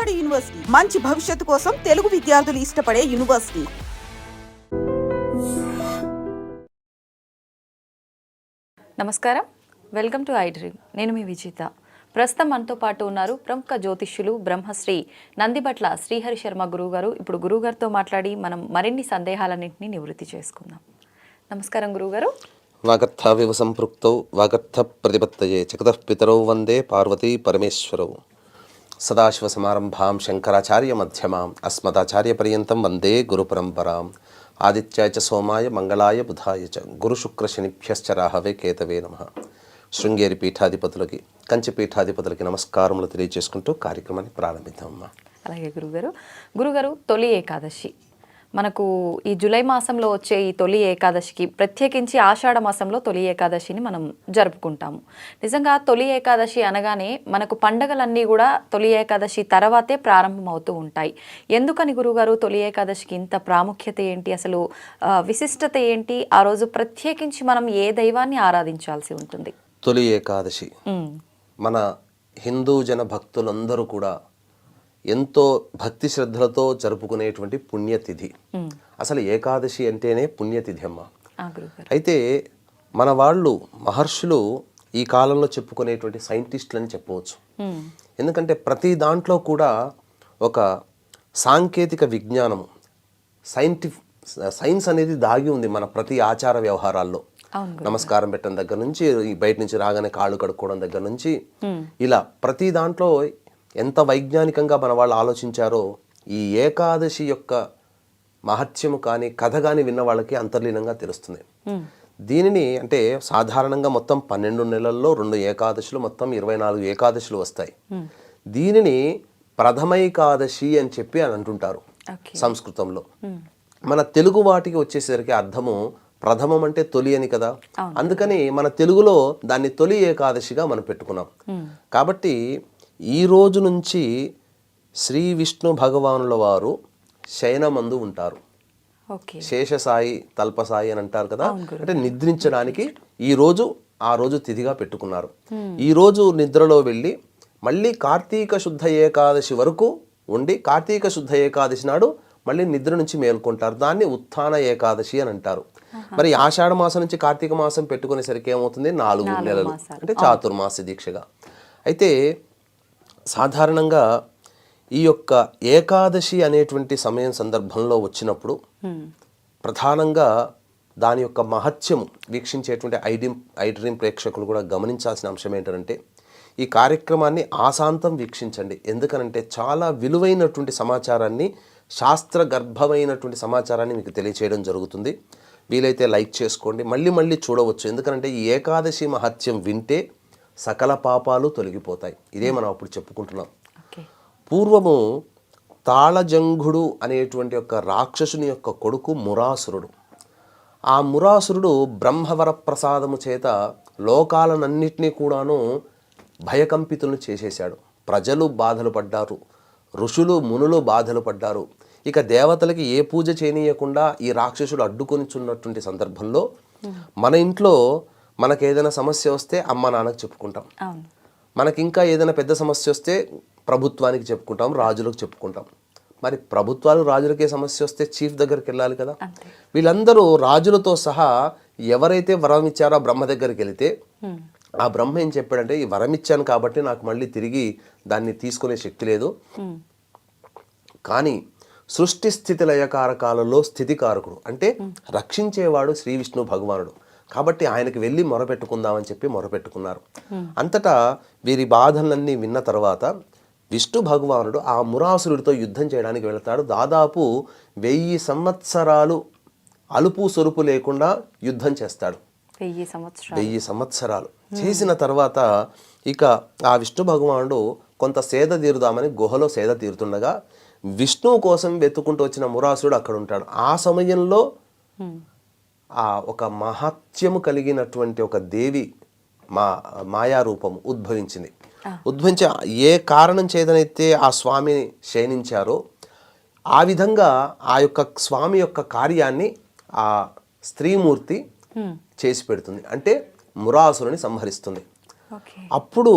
నాడు యూనివర్సిటీ మంచి భవిష్యత్తు కోసం తెలుగు విద్యార్థులు ఇష్టపడే యూనివర్సిటీ. నమస్కారం, వెల్కమ్ టు ఐ డ్రీమ్. నేను మీ విజిత. ప్రస్తుతం మనతో పాటు ఉన్నారు ప్రముఖ జ్యోతిష్యులు బ్రహ్మశ్రీ నందిబట్ల శ్రీహరి శర్మ గురువు గారు. ఇప్పుడు గురువు గారితో మాట్లాడి మనం మరిన్ని సందేహాలన్నింటినీ నివృత్తి చేసుకుందాం. నమస్కారం గురువుగారు. వాగర్థావివ సంపృక్తౌ వాగర్థ ప్రతిపత్తయే జగతః పితరౌ వందే పార్వతీ పరమేశ్వరౌ. సదాశివ సమారంభాం శంకరాచార్య మధ్యమాం అస్మదాచార్య పర్యంతం వందే గురు పరంపరాం. ఆదిత్యాయ చ సోమాయ మంగళాయ బుధాయ చ గురు శుక్ర శనిభ్యశ్చ రాహవే కేతవే నమః. శృంగేరి పీఠాధిపతులకి, కంచి పీఠాధిపతులకి నమస్కారములు తెలియజేసుకుంటూ కార్యక్రమాన్ని ప్రారంభిద్దామమ్మా. అలాగే గురుగారు, తొలి ఏకాదశి మనకు ఈ జూలై మాసంలో వచ్చే ఈ తొలి ఏకాదశికి, ప్రత్యేకించి ఆషాఢ మాసంలో తొలి ఏకాదశిని మనం జరుపుకుంటాము. నిజంగా తొలి ఏకాదశి అనగానే మనకు పండగలన్నీ కూడా తొలి ఏకాదశి తర్వాతే ప్రారంభమవుతూ ఉంటాయి. ఎందుకని గురుగారు తొలి ఏకాదశికి ఇంత ప్రాముఖ్యత ఏంటి, అసలు విశిష్టత ఏంటి? ఆ రోజు ప్రత్యేకించి మనం ఏ దైవాన్ని ఆరాధించాల్సి ఉంటుంది? తొలి ఏకాదశి మన హిందూ జన భక్తులందరూ కూడా ఎంతో భక్తి శ్రద్ధలతో జరుపుకునేటువంటి పుణ్యతిథి. అసలు ఏకాదశి అంటేనే పుణ్యతిథి అమ్మ. అయితే మన వాళ్ళు మహర్షులు ఈ కాలంలో చెప్పుకునేటువంటి సైంటిస్టులు అని చెప్పవచ్చు. ఎందుకంటే ప్రతి దాంట్లో కూడా ఒక సాంకేతిక విజ్ఞానము, సైన్స్ అనేది దాగి ఉంది మన ప్రతి ఆచార వ్యవహారాల్లో. నమస్కారం పెట్టడం దగ్గర నుంచి, బయట నుంచి రాగానే కాళ్ళు కడుక్కోవడం దగ్గర నుంచి, ఇలా ప్రతి దాంట్లో ఎంత వైజ్ఞానికంగా మన వాళ్ళు ఆలోచించారో ఈ ఏకాదశి యొక్క మహత్యము కానీ కథ కానీ విన్న వాళ్ళకి అంతర్లీనంగా తెలుస్తుంది. దీనిని అంటే సాధారణంగా మొత్తం 12 నెలల్లో 2 ఏకాదశులు, మొత్తం 24 ఏకాదశులు వస్తాయి. దీనిని ప్రథమైకాదశి అని చెప్పి అని అంటుంటారు సంస్కృతంలో. మన తెలుగు వాటికి వచ్చేసరికి అర్థము ప్రథమం అంటే తొలి అని కదా, అందుకని మన తెలుగులో దాన్ని తొలి ఏకాదశిగా మనం పెట్టుకున్నాం. కాబట్టి ఈ రోజు నుంచి శ్రీ విష్ణు భగవానుల వారు శయనమందు ఉంటారు. శేషసాయి తల్పసాయి అని అంటారు కదా, అంటే నిద్రించడానికి ఆ రోజు తిథిగా పెట్టుకున్నారు. ఈ రోజు నిద్రలో వెళ్ళి మళ్ళీ కార్తీక శుద్ధ ఏకాదశి వరకు ఉండి, కార్తీక శుద్ధ ఏకాదశి నాడు మళ్ళీ నిద్ర నుంచి మేల్కొంటారు. దాన్ని ఉత్థాన ఏకాదశి అని అంటారు. మరి ఆషాఢ మాసం నుంచి కార్తీక మాసం పెట్టుకునేసరికి ఏమవుతుంది? 4 నెలలు, అంటే చాతుర్మాస దీక్షగా. అయితే సాధారణంగా ఈ యొక్క ఏకాదశి అనేటువంటి సమయం సందర్భంలో వచ్చినప్పుడు ప్రధానంగా దాని యొక్క మహత్యము వీక్షించేటువంటి ఐ డ్రీమ్ ప్రేక్షకులు కూడా గమనించాల్సిన అంశం ఏంటంటే, ఈ కార్యక్రమాన్ని ఆశాంతం వీక్షించండి. ఎందుకనంటే చాలా విలువైనటువంటి సమాచారాన్ని, శాస్త్ర గర్భమైనటువంటి సమాచారాన్ని మీకు తెలియచేయడం జరుగుతుంది. వీలైతే లైక్ చేసుకోండి, మళ్ళీ మళ్ళీ చూడవచ్చు. ఎందుకంటే ఈ ఏకాదశి మహత్యం వింటే సకల పాపాలు తొలగిపోతాయి. ఇదే మనం అప్పుడు చెప్పుకుంటున్నాం. పూర్వము తాళజంఘుడు అనేటువంటి యొక్క రాక్షసుని యొక్క కొడుకు మురాసురుడు. ఆ మురాసురుడు బ్రహ్మవర ప్రసాదము చేత లోకాలనన్నిటినీ కూడాను భయకంపితులను చేసేశాడు. ప్రజలు బాధలు పడ్డారు, ఋషులు మునులు బాధలు పడ్డారు. ఇక దేవతలకి ఏ పూజ చేయనీయకుండా ఈ రాక్షసుడు అడ్డుకొనిచున్నటువంటి సందర్భంలో మన ఇంట్లో మనకు ఏదైనా సమస్య వస్తే అమ్మ నాన్నకు చెప్పుకుంటాం. మనకి ఇంకా ఏదైనా పెద్ద సమస్య వస్తే ప్రభుత్వానికి చెప్పుకుంటాం, రాజులకు చెప్పుకుంటాం. మరి ప్రభుత్వాలు రాజులకే సమస్య వస్తే చీఫ్ దగ్గరికి వెళ్ళాలి కదా. వీళ్ళందరూ రాజులతో సహా ఎవరైతే వరం ఇచ్చారో బ్రహ్మ దగ్గరికి వెళితే ఆ బ్రహ్మ ఏం చెప్పాడంటే, ఈ వరం ఇచ్చాను కాబట్టి నాకు మళ్ళీ తిరిగి దాన్ని తీసుకునే శక్తి లేదు, కానీ సృష్టి స్థితి లయకారకాలలో స్థితికారకుడు అంటే రక్షించేవాడు శ్రీ విష్ణు భగవానుడు, కాబట్టి ఆయనకి వెళ్ళి మొరపెట్టుకుందామని చెప్పి మొరపెట్టుకున్నారు. అంతటా వీరి బాధలన్నీ విన్న తర్వాత విష్ణు భగవానుడు ఆ మురాసురుడితో యుద్ధం చేయడానికి వెళతాడు. దాదాపు 1000 సంవత్సరాలు అలుపు సొరుపు లేకుండా యుద్ధం చేస్తాడు. 1000 సంవత్సరాలు చేసిన తర్వాత ఇక ఆ విష్ణు భగవానుడు కొంత సేద తీరుదామని గుహలో సేద తీరుతుండగా విష్ణువు కోసం వెతుకుంటూ వచ్చిన మురాసురుడు అక్కడ ఉంటాడు. ఆ సమయంలో ఆ ఒక మహత్యము కలిగినటువంటి ఒక దేవి మాయారూపము ఉద్భవించింది. ఉద్భవించి ఏ కారణం చేతనైతే ఆ స్వామి శయనించారో ఆ విధంగా ఆ యొక్క స్వామి యొక్క కార్యాన్ని ఆ స్త్రీమూర్తి చేసి పెడుతుంది. అంటే మురాసురుని సంహరిస్తుంది. అప్పుడు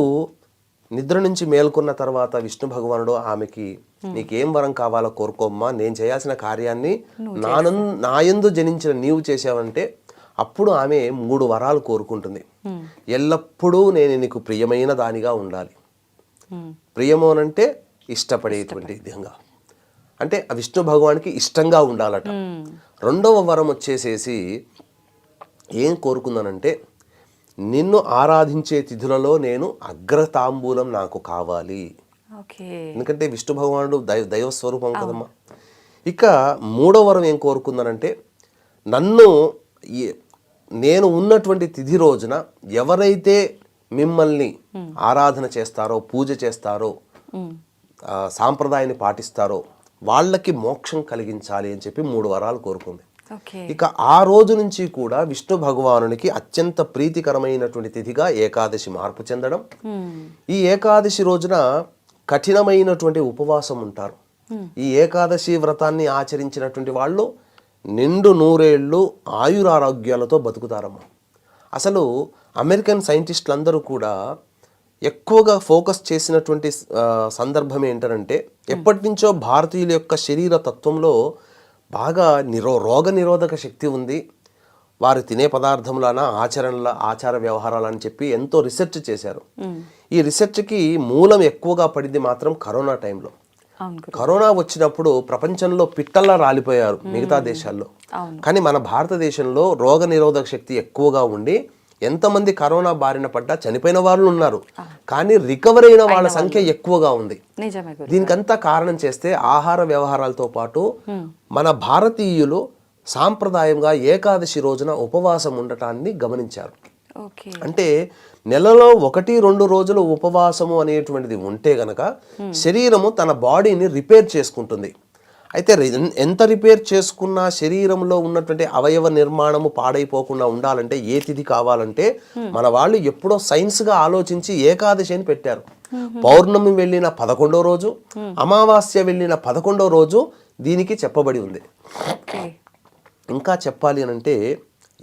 నిద్ర నుంచి మేల్కొన్న తర్వాత విష్ణు భగవానుడు ఆమెకి నీకేం వరం కావాలో కోరుకోమ్మా, నేను చేయాల్సిన కార్యాన్ని నాయందు జనించిన నీవు చేసావంటే అప్పుడు ఆమె 3 వరాలు కోరుకుంటుంది. ఎల్లప్పుడూ నేను నీకు ప్రియమైన దానిగా ఉండాలి. ప్రియము అనంటే ఇష్టపడేటువంటి విధంగా, అంటే ఆ విష్ణు భగవానికి ఇష్టంగా ఉండాలట. రెండవ వరం వచ్చేసేసి ఏం కోరుకుందానంటే నిన్ను ఆరాధించే తిథులలో నేను అగ్రతాంబూలం నాకు కావాలి. ఎందుకంటే విష్ణు భగవానుడు దైవ స్వరూపం కదమ్మా. ఇక 3వ వరం ఏం కోరుకుందానంటే నేను ఉన్నటువంటి తిథి రోజున ఎవరైతే మిమ్మల్ని ఆరాధన చేస్తారో, పూజ చేస్తారో, సాంప్రదాయాన్ని పాటిస్తారో వాళ్ళకి మోక్షం కలిగించాలి అని చెప్పి 3 వరాలు కోరుకుంది. ఇక ఆ రోజు నుంచి కూడా విష్ణు భగవానునికి అత్యంత ప్రీతికరమైనటువంటి తిథిగా ఏకాదశి మార్పు చెందడం. ఈ ఏకాదశి రోజున కఠినమైనటువంటి ఉపవాసం ఉంటారు. ఈ ఏకాదశి వ్రతాన్ని ఆచరించినటువంటి వాళ్ళు నిండు 100 ఏళ్ళు ఆయురారోగ్యాలతో బతుకుతారమ్మా. అసలు అమెరికన్ సైంటిస్టులందరూ కూడా ఎక్కువగా ఫోకస్ చేసినటువంటి సందర్భం ఏంటంటే ఎప్పటి నుంచో భారతీయుల యొక్క శరీర తత్వంలో బాగా రోగ నిరోధక శక్తి ఉంది, వారు తినే పదార్థములన ఆచార వ్యవహారాలని చెప్పి ఎంతో రీసెర్చ్ చేశారు. ఈ రీసెర్చ్కి మూలం ఎక్కువగా పడింది మాత్రం కరోనా టైంలో. కరోనా వచ్చినప్పుడు ప్రపంచంలో పిట్టల్లా రాలిపోయారు మిగతా దేశాల్లో. కానీ మన భారతదేశంలో రోగ నిరోధక శక్తి ఎక్కువగా ఉండి ఎంతమంది కరోనా బారిన పడ్డా చనిపోయిన వాళ్ళు ఉన్నారు, కానీ రికవర్ అయిన వాళ్ళ సంఖ్య ఎక్కువగా ఉంది. దీనికంతా కారణం చేస్తే ఆహార వ్యవహారాలతో పాటు మన భారతీయులు సాంప్రదాయంగా ఏకాదశి రోజున ఉపవాసం ఉండటాన్ని గమనించారు. అంటే నెలలో 1-2 రోజులు ఉపవాసము అనేటువంటిది ఉంటే గనక శరీరము తన బాడీని రిపేర్ చేసుకుంటుంది. అయితే ఎంత రిపేర్ చేసుకున్నా శరీరంలో ఉన్నటువంటి అవయవ నిర్మాణము పాడైపోకుండా ఉండాలంటే ఏ తిథి కావాలంటే మన వాళ్ళు ఎప్పుడో సైన్స్గా ఆలోచించి ఏకాదశి అని పెట్టారు. పౌర్ణమి వెళ్ళిన 11వ రోజు, అమావాస్య వెళ్ళిన 11వ రోజు దీనికి చెప్పబడి ఉంది. ఇంకా చెప్పాలి అని అంటే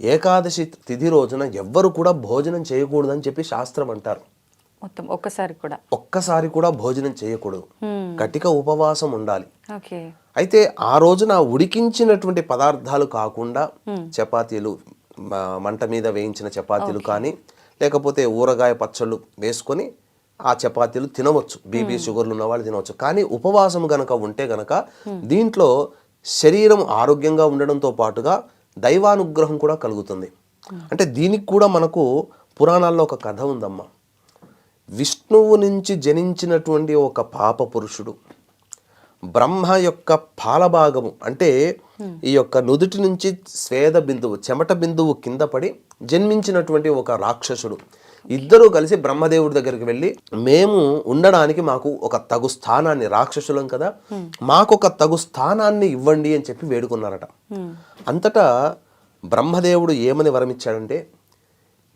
ఏకాదశి తిథి రోజున ఎవ్వరు కూడా భోజనం చేయకూడదని చెప్పి శాస్త్రం అంటారు. మొత్తం ఒక్కసారి కూడా భోజనం చేయకూడదు, కటిక ఉపవాసం ఉండాలి. అయితే ఆ రోజున ఉడికించినటువంటి పదార్థాలు కాకుండా చపాతీలు, మంట మీద వేయించిన చపాతీలు కానీ లేకపోతే ఊరగాయ పచ్చళ్ళు వేసుకొని ఆ చపాతీలు తినవచ్చు. బీపీ షుగర్లు ఉన్న వాళ్ళు తినవచ్చు. కానీ ఉపవాసం గనక ఉంటే గనక దీంట్లో శరీరం ఆరోగ్యంగా ఉండడంతో పాటుగా దైవానుగ్రహం కూడా కలుగుతుంది. అంటే దీనికి కూడా మనకు పురాణాల్లో ఒక కథ ఉందమ్మా. విష్ణువు నుంచి జనించినటువంటి ఒక పాప పురుషుడు బ్రహ్మ యొక్క పాలభాగము అంటే ఈ యొక్క నుదుటి నుంచి స్వేద బిందువు, చెమట బిందువు కింద పడి జన్మించినటువంటి ఒక రాక్షసుడు. ఇద్దరూ కలిసి బ్రహ్మదేవుడి దగ్గరికి వెళ్ళి మేము ఉండడానికి మాకు ఒక తగు స్థానాన్ని, రాక్షసులం కదా, మాకు ఒక తగు స్థానాన్ని ఇవ్వండి అని చెప్పి వేడుకున్నారట. అంతటా బ్రహ్మదేవుడు ఏమని వరమిచ్చాడంటే,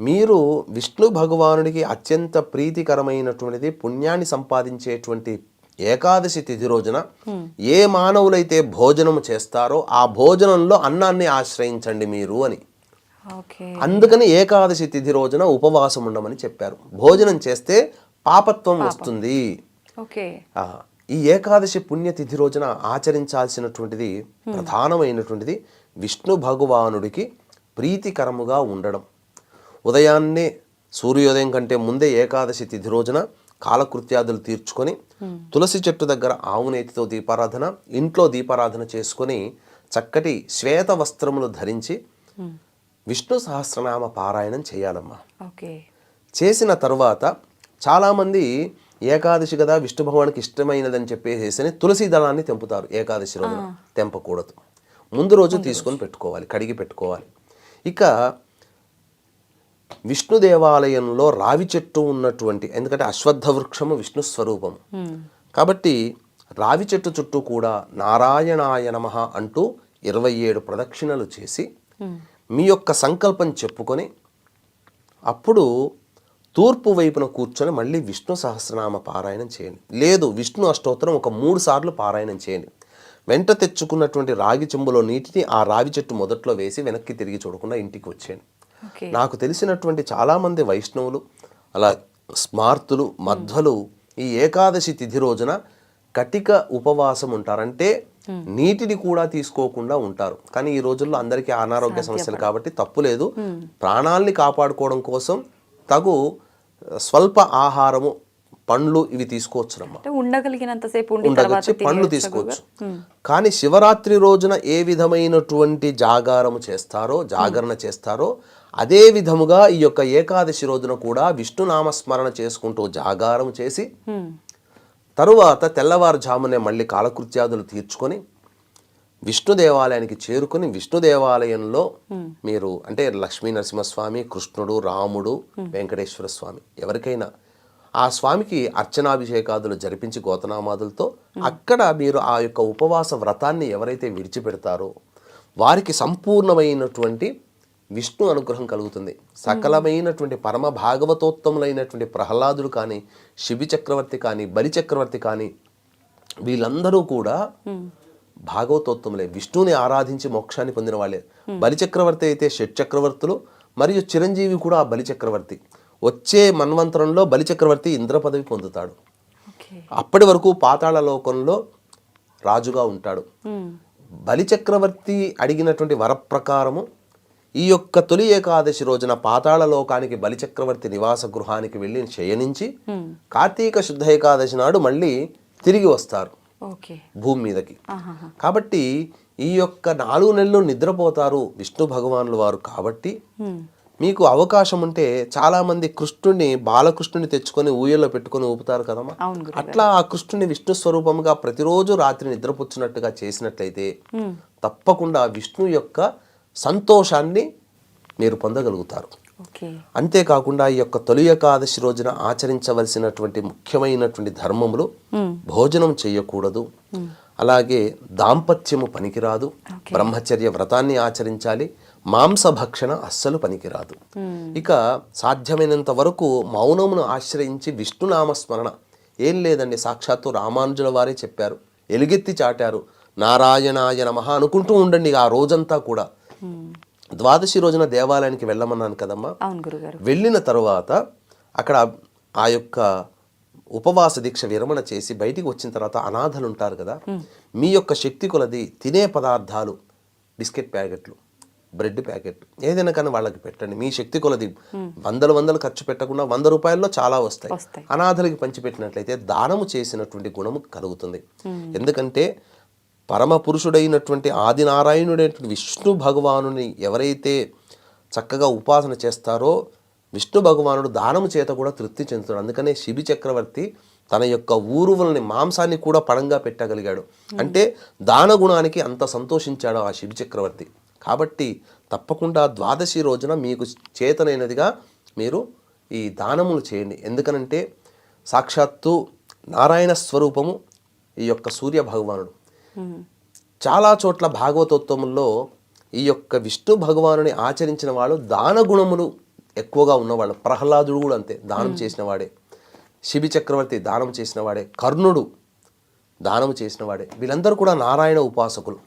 మీరు విష్ణు భగవానుడికి అత్యంత ప్రీతికరమైనటువంటిది పుణ్యాన్ని సంపాదించేటువంటి ఏకాదశి తిథి రోజున ఏ మానవులైతే భోజనము చేస్తారో ఆ భోజనంలో అన్నాన్ని ఆశ్రయించండి మీరు అని. అందుకని ఏకాదశి తిథి రోజున ఉపవాసం ఉండమని చెప్పారు. భోజనం చేస్తే పాపత్వం వస్తుంది. ఈ ఏకాదశి పుణ్యతిథి రోజున ఆచరించాల్సినటువంటిది ప్రధానమైనటువంటిది విష్ణు భగవానుడికి ప్రీతికరముగా ఉండడం. ఉదయాన్నే సూర్యోదయం కంటే ముందే ఏకాదశి తిథి రోజున కాలకృత్యాదులు తీర్చుకొని తులసి చెట్టు దగ్గర ఆవునేతితో దీపారాధన, ఇంట్లో దీపారాధన చేసుకొని చక్కటి శ్వేత వస్త్రములు ధరించి విష్ణు సహస్రనామ పారాయణం చేయాలమ్మా. చేసిన తర్వాత చాలామంది ఏకాదశి కదా విష్ణు భగవానికి ఇష్టమైనదని చెప్పేసి తులసి దళాన్ని తెంపుతారు. ఏకాదశి రోజున తెంపకూడదు, ముందు రోజు తీసుకొని పెట్టుకోవాలి, కడిగి పెట్టుకోవాలి. ఇక విష్ణు దేవాలయంలో రావి చెట్టు ఉన్నటువంటి, ఎందుకంటే అశ్వత్థ వృక్షము విష్ణు స్వరూపము కాబట్టి రావి చెట్టు చుట్టూ కూడా నారాయణాయ నమః అంటూ 27 ప్రదక్షిణలు చేసి మీ యొక్క సంకల్పం చెప్పుకొని అప్పుడు తూర్పు వైపున కూర్చొని మళ్ళీ విష్ణు సహస్రనామ పారాయణం చేయండి. లేదు విష్ణు అష్టోత్తరం ఒక 3 సార్లు పారాయణం చేయండి. వెంట తెచ్చుకున్నటువంటి రాగి చెంబులో నీటిని ఆ రావి చెట్టు మొదట్లో వేసి వెనక్కి తిరిగి చూడకుండా ఇంటికి వచ్చేయండి. నాకు తెలిసినటువంటి చాలామంది వైష్ణవులు అలా స్మార్తులు మధ్వలు ఈ ఏకాదశి తిథి రోజున కటిక ఉపవాసం ఉంటారంటే నీటిని కూడా తీసుకోకుండా ఉంటారు. కానీ ఈ రోజుల్లో అందరికీ అనారోగ్య సమస్యలు కాబట్టి తప్పులేదు. ప్రాణాల్ని కాపాడుకోవడం కోసం తగు స్వల్ప ఆహారము, పండ్లు ఇవి తీసుకోవచ్చునమ్మా. ఉండగలిగినంతసేపు ఉండగచ్చి పండ్లు తీసుకోవచ్చు. కానీ శివరాత్రి రోజున ఏ విధమైనటువంటి జాగరణ చేస్తారో అదే విధముగా ఈ యొక్క ఏకాదశి రోజున కూడా విష్ణునామస్మరణ చేసుకుంటూ జాగారం చేసి తరువాత తెల్లవారుజామునే మళ్ళీ కాలకృత్యాదులు తీర్చుకొని విష్ణు దేవాలయానికి చేరుకొని విష్ణు దేవాలయంలో మీరు అంటే లక్ష్మీ నరసింహస్వామి, కృష్ణుడు, రాముడు, వెంకటేశ్వర స్వామి ఎవరికైనా ఆ స్వామికి అర్చనాభిషేకాదులు జరిపించి గోతనామాదులతో అక్కడ మీరు ఆ యొక్క ఉపవాస వ్రతాన్ని ఎవరైతే విడిచిపెడతారో వారికి సంపూర్ణమైనటువంటి విష్ణు అనుగ్రహం కలుగుతుంది. సకలమైనటువంటి పరమ భాగవతోత్తములైనటువంటి ప్రహ్లాదుడు కానీ, శిబి చక్రవర్తి కానీ, బలి చక్రవర్తి కానీ వీళ్ళందరూ కూడా భాగవతోత్తములే, విష్ణుని ఆరాధించి మోక్షాన్ని పొందిన వాళ్ళే. బలి చక్రవర్తి అయితే షట్చక్రవర్తులు మరియు చిరంజీవి కూడా ఆ బలి చక్రవర్తి. వచ్చే మన్వంతరంలో బలి చక్రవర్తి ఇంద్ర పదవి పొందుతాడు. అప్పటి వరకు పాతాళ లోకంలో రాజుగా ఉంటాడు. బలి చక్రవర్తి అడిగినటువంటి వరప్రకారము ఈ యొక్క తొలి ఏకాదశి రోజున పాతాళ లోకానికి బలి చక్రవర్తి నివాస గృహానికి వెళ్ళి శయనించి కార్తీక శుద్ధ ఏకాదశి నాడు మళ్ళీ తిరిగి వస్తారు భూమి మీదకి. కాబట్టి ఈ యొక్క 4 నెలలు నిద్రపోతారు విష్ణు భగవానుల వారు. కాబట్టి మీకు అవకాశం ఉంటే చాలా మంది కృష్ణుడిని, బాలకృష్ణుని తెచ్చుకొని ఊయల్లో పెట్టుకొని ఊపుతారు కదమ్మా. అట్లా ఆ కృష్ణుని విష్ణు స్వరూపంగా ప్రతిరోజు రాత్రి నిద్రపుచ్చినట్టుగా చేసినట్లయితే తప్పకుండా విష్ణు యొక్క సంతోషాన్ని మీరు పొందగలుగుతారు. అంతేకాకుండా ఈ యొక్క తొలి ఏకాదశి రోజున ఆచరించవలసినటువంటి ముఖ్యమైనటువంటి ధర్మములు భోజనం చేయకూడదు, అలాగే దాంపత్యము పనికిరాదు, బ్రహ్మచర్య వ్రతాన్ని ఆచరించాలి, మాంసభక్షణ అస్సలు పనికిరాదు. ఇక సాధ్యమైనంత వరకు మౌనమును ఆశ్రయించి విష్ణునామస్మరణ. ఏం లేదండి, సాక్షాత్తు రామానుజుల వారే చెప్పారు, ఎలుగెత్తి చాటారు, నారాయణాయ నమః అనుకుంటూ ఉండండి ఆ రోజంతా కూడా. ద్వాదశి రోజున దేవాలయానికి వెళ్ళమన్నాను కదమ్మా. వెళ్ళిన తరువాత అక్కడ ఆ యొక్క ఉపవాస దీక్ష విరమణ చేసి బయటికి వచ్చిన తర్వాత అనాథలు ఉంటారు కదా, మీ యొక్క శక్తి కొలది తినే పదార్థాలు, బిస్కెట్ ప్యాకెట్లు, బ్రెడ్ ప్యాకెట్ ఏదైనా కానీ వాళ్ళకి పెట్టండి. మీ శక్తి కొలది వందలు ఖర్చు పెట్టకుండా 100 రూపాయల్లో చాలా వస్తాయి. అనాథలకి పంచిపెట్టినట్లయితే దానము చేసినటువంటి గుణము కలుగుతుంది. ఎందుకంటే పరమ పురుషుడైనటువంటి ఆదినారాయణుడైనటువంటి విష్ణు భగవానుని ఎవరైతే చక్కగా ఉపాసన చేస్తారో విష్ణు భగవానుడు దానము చేత కూడా తృప్తి చెందుతాడు. అందుకనే శిబి చక్రవర్తి తన యొక్క ఊరువులని మాంసాన్ని కూడా పణంగా పెట్టగలిగాడు. అంటే దాన గుణానికి అంత సంతోషించాడు ఆ శిబి చక్రవర్తి. కాబట్టి తప్పకుండా ద్వాదశి రోజున మీకు చేతనైనదిగా మీరు ఈ దానములు చేయండి. ఎందుకనంటే సాక్షాత్తు నారాయణ స్వరూపము ఈ యొక్క సూర్య భగవానుడు. చాలా చోట్ల భాగవతోత్తముల్లో ఈ యొక్క విష్ణు భగవానుని ఆచరించిన వాళ్ళు దాన గుణములు ఎక్కువగా ఉన్నవాళ్ళు. ప్రహ్లాదుడు కూడా అంతే, దానం చేసిన వాడే. శిబి చక్రవర్తి దానం చేసిన వాడే. కర్ణుడు దానము చేసిన వాడే. వీళ్ళందరూ కూడా నారాయణ ఉపాసకులు.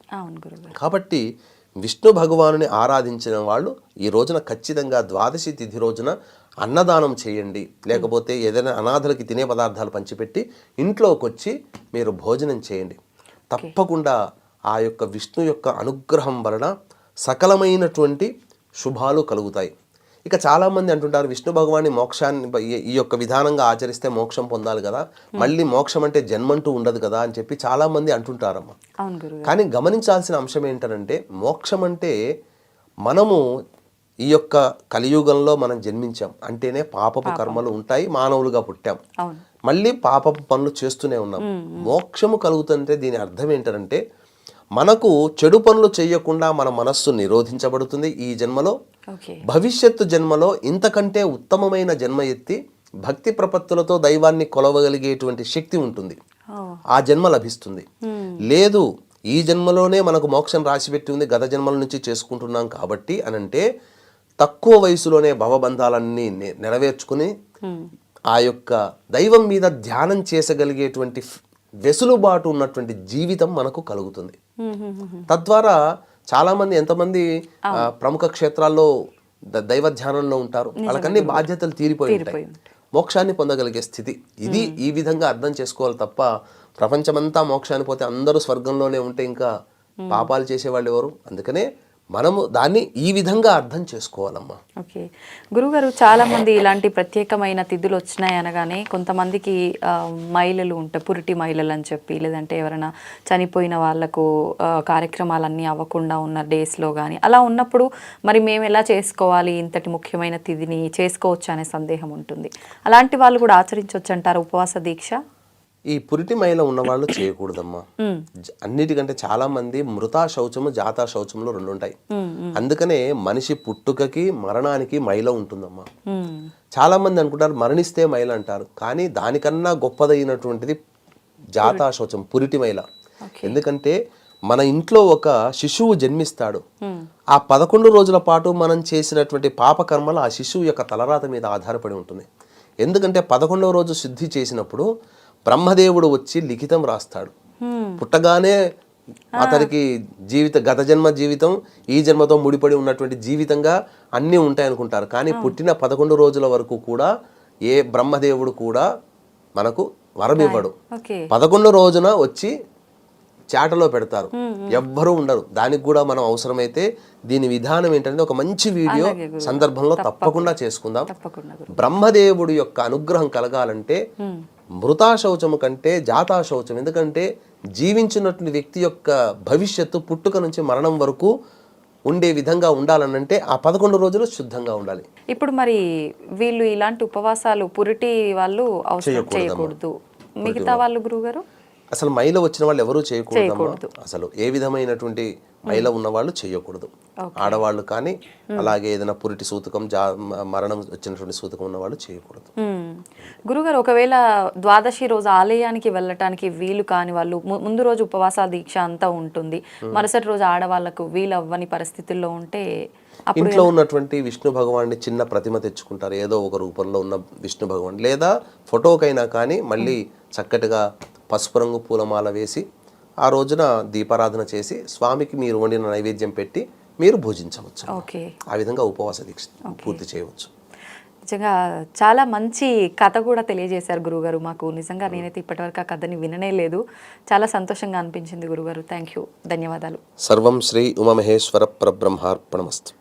కాబట్టి విష్ణు భగవానుని ఆరాధించిన వాళ్ళు ఈ రోజున ఖచ్చితంగా ద్వాదశి తిథి రోజున అన్నదానం చేయండి. లేకపోతే ఏదైనా అనాథలకి తినే పదార్థాలు పంచిపెట్టి ఇంట్లోకి వచ్చి మీరు భోజనం చేయండి. తప్పకుండా ఆ యొక్క విష్ణు యొక్క అనుగ్రహం వలన సకలమైనటువంటి శుభాలు కలుగుతాయి. ఇక చాలామంది అంటుంటారు విష్ణు భగవాన్ని మోక్షాన్ని ఈ యొక్క విధానంగా ఆచరిస్తే మోక్షం పొందాలి కదా, మళ్ళీ మోక్షం అంటే జన్మంటూ ఉండదు కదా అని చెప్పి చాలామంది అంటుంటారమ్మా. కానీ గమనించాల్సిన అంశం ఏంటంటే మోక్షం అంటే మనము ఈ యొక్క కలియుగంలో మనం జన్మించాం అంటేనే పాపపు కర్మలు ఉంటాయి, మానవులుగా పుట్టాం, మళ్ళీ పాపపు పనులు చేస్తూనే ఉన్నాం. మోక్షము కలుగుతుంటే దీని అర్థం ఏంటంటే మనకు చెడు పనులు చేయకుండా మన మనస్సు నిరోధించబడుతుంది ఈ జన్మలో. భవిష్యత్తు జన్మలో ఇంతకంటే ఉత్తమమైన జన్మ ఎత్తి భక్తి ప్రపత్తులతో దైవాన్ని కొలవగలిగేటువంటి శక్తి ఉంటుంది, ఆ జన్మ లభిస్తుంది. లేదు ఈ జన్మలోనే మనకు మోక్షం రాసిపెట్టి ఉంది, గత జన్మల నుంచి చేసుకుంటున్నాం కాబట్టి అనంటే తక్కువ వయసులోనే భవబంధాలన్నీ నెరవేర్చుకుని ఆ యొక్క దైవం మీద ధ్యానం చేసగలిగేటువంటి వెసులుబాటు ఉన్నటువంటి జీవితం మనకు కలుగుతుంది. తద్వారా చాలామంది ఎంతమంది ప్రముఖ క్షేత్రాల్లో దైవ ధ్యానంలో ఉంటారు, వాళ్ళకన్నీ బాధ్యతలు తీరిపోయి ఉంటాయి. మోక్షాన్ని పొందగలిగే స్థితి. ఇది ఈ విధంగా అర్థం చేసుకోవాలి తప్ప ప్రపంచమంతా మోక్షాన్ని పోతే అందరూ స్వర్గంలోనే ఉంటే ఇంకా పాపాలు చేసేవాళ్ళు ఎవరు? అందుకనే మనము దాన్ని ఈ విధంగా అర్థం చేసుకోవాలమ్మా. ఓకే గురుగారు, చాలామంది ఇలాంటి ప్రత్యేకమైన తిథులు వచ్చినాయి అనగానే కొంతమందికి మహిళలు ఉంటాయి, పురిటి మహిళలు అని చెప్పి, లేదంటే ఎవరైనా చనిపోయిన వాళ్ళకు కార్యక్రమాలన్నీ అవ్వకుండా ఉన్న డేస్లో కానీ అలా ఉన్నప్పుడు మరి మేము ఎలా చేసుకోవాలి, ఇంతటి ముఖ్యమైన తిథిని చేసుకోవచ్చు అనే సందేహం ఉంటుంది. అలాంటి వాళ్ళు కూడా ఆచరించవచ్చు అంటారు ఉపవాస దీక్ష? ఈ పురిటి మైల ఉన్నవాళ్ళు చేయకూడదమ్మా. అన్నిటికంటే చాలా మంది మృతా శౌచము జాతా శౌచములు రెండు ఉంటాయి. అందుకనే మనిషి పుట్టుకకి మరణానికి మైల ఉంటుందమ్మా. చాలా మంది అనుకుంటారు మరణిస్తే మైల అంటారు, కానీ దానికన్నా గొప్పదైనటువంటిది జాతా శౌచం, పురిటి మైల. ఎందుకంటే మన ఇంట్లో ఒక శిశువు జన్మిస్తాడు, ఆ 11 రోజుల పాటు మనం చేసినటువంటి పాపకర్మలు ఆ శిశువు యొక్క తలరాత మీద ఆధారపడి ఉంటుంది. ఎందుకంటే 11వ రోజు శుద్ధి చేసినప్పుడు బ్రహ్మదేవుడు వచ్చి లిఖితం రాస్తాడు. పుట్టగానే అతనికి గత జన్మ జీవితం ఈ జన్మతో ముడిపడి ఉన్నటువంటి జీవితంగా అన్నీ ఉంటాయి అనుకుంటారు, కానీ పుట్టిన 11 రోజుల వరకు కూడా ఏ బ్రహ్మదేవుడు కూడా మనకు వరం ఇవ్వడు. 11 రోజున వచ్చి చాటలో పెడతారు, ఎవ్వరూ ఉండరు. దానికి కూడా మనం అవసరమైతే దీని విధానం ఏంటంటే ఒక మంచి వీడియో సందర్భంలో తప్పకుండా చేసుకుందాం. బ్రహ్మదేవుడు యొక్క అనుగ్రహం కలగాలంటే మృతా శౌచము కంటే జాతా శౌచం, ఎందుకంటే జీవించినటువంటి వ్యక్తి యొక్క భవిష్యత్తు పుట్టుక నుంచి మరణం వరకు ఉండే విధంగా ఉండాలనంటే ఆ 11 రోజులు శుద్ధంగా ఉండాలి. ఇప్పుడు మరి వీళ్ళు ఇలాంటి ఉపవాసాలు పురిటి వాళ్ళు చేయకూడదు, మిగతా వాళ్ళు గురువుగారు? అసలు మైల వచ్చిన వాళ్ళు ఎవరూ చేయకూడదు. అసలు ఏ విధమైనటువంటి మైల ఉన్న వాళ్ళు చేయకూడదు. ఆడవాళ్ళు కానీ అలాగే ఏదైనా పురిటి సూతకం మరణం వచ్చినటువంటి సూతకం ఉన్న వాళ్ళు చేయకూడదు. గురుగారు, ఒకవేళ ద్వాదశి రోజు ఆలయానికి వెళ్ళటానికి వీలు కాని వాళ్ళు ముందు రోజు ఉపవాస దీక్ష అంతా ఉంటుంది, మరుసటి రోజు ఆడవాళ్లకు వీలు అవ్వని పరిస్థితుల్లో ఉంటే ఇంట్లో ఉన్నటువంటి విష్ణు భగవాన్ని చిన్న ప్రతిమ తెచ్చుకుంటారు, ఏదో ఒక రూపంలో ఉన్న విష్ణు భగవాన్, లేదా ఫోటోకైనా కానీ మళ్ళీ చక్కటిగా పసుపు రంగు పూలమాల వేసి ఆ రోజున దీపారాధన చేసి స్వామికి మీరు వండిన నైవేద్యం పెట్టి మీరు భోజించవచ్చు. ఆ విధంగా ఉపవాస దీక్ష పూర్తి చేయవచ్చు. నిజంగా చాలా మంచి కథ కూడా తెలియజేశారు గురుగారు మాకు. నిజంగా నేనైతే ఇప్పటివరకు ఆ కథని విననే లేదు. చాలా సంతోషంగా అనిపించింది గురుగారు. థ్యాంక్ యూ, ధన్యవాదాలు. సర్వం శ్రీ ఉమామహేశ్వర పరబ్రహ్మార్పణమస్తు.